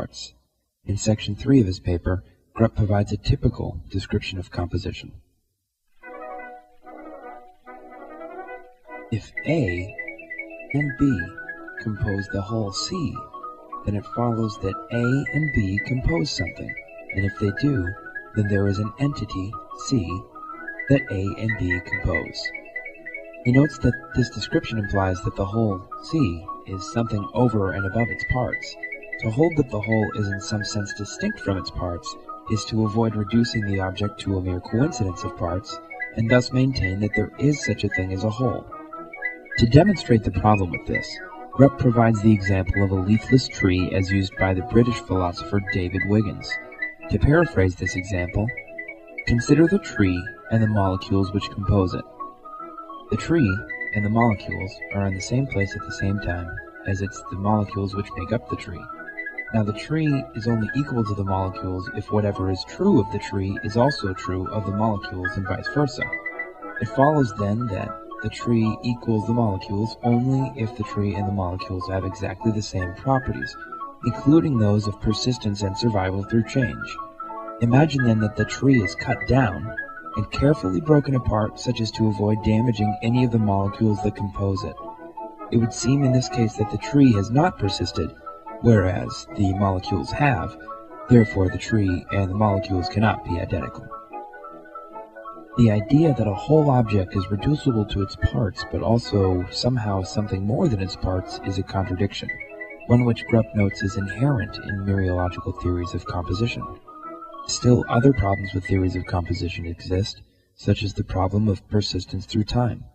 parts. In Section 3 of his paper, Grupp provides a typical description of composition. If A and B compose the whole C, then it follows that A and B compose something, and if they do, then there is an entity, C, that A and B compose. He notes that this description implies that the whole C is something over and above its parts. To hold that the whole is in some sense distinct from its parts is to avoid reducing the object to a mere coincidence of parts, and thus maintain that there is such a thing as a whole. To demonstrate the problem with this, Grupp provides the example of a leafless tree as used by the British philosopher David Wiggins. To paraphrase this example, consider the tree and the molecules which compose it. The tree and the molecules are in the same place at the same time, as it's the molecules which make up the tree. Now the tree is only equal to the molecules if whatever is true of the tree is also true of the molecules and vice versa. It follows then that the tree equals the molecules only if the tree and the molecules have exactly the same properties, including those of persistence and survival through change. Imagine then that the tree is cut down and carefully broken apart such as to avoid damaging any of the molecules that compose it. It would seem in this case that the tree has not persisted, whereas the molecules have, therefore the tree and the molecules cannot be identical. The idea that a whole object is reducible to its parts but also somehow something more than its parts is a contradiction, one which Grupp notes is inherent in mereological theories of composition. Still, other problems with theories of composition exist, such as the problem of persistence through time.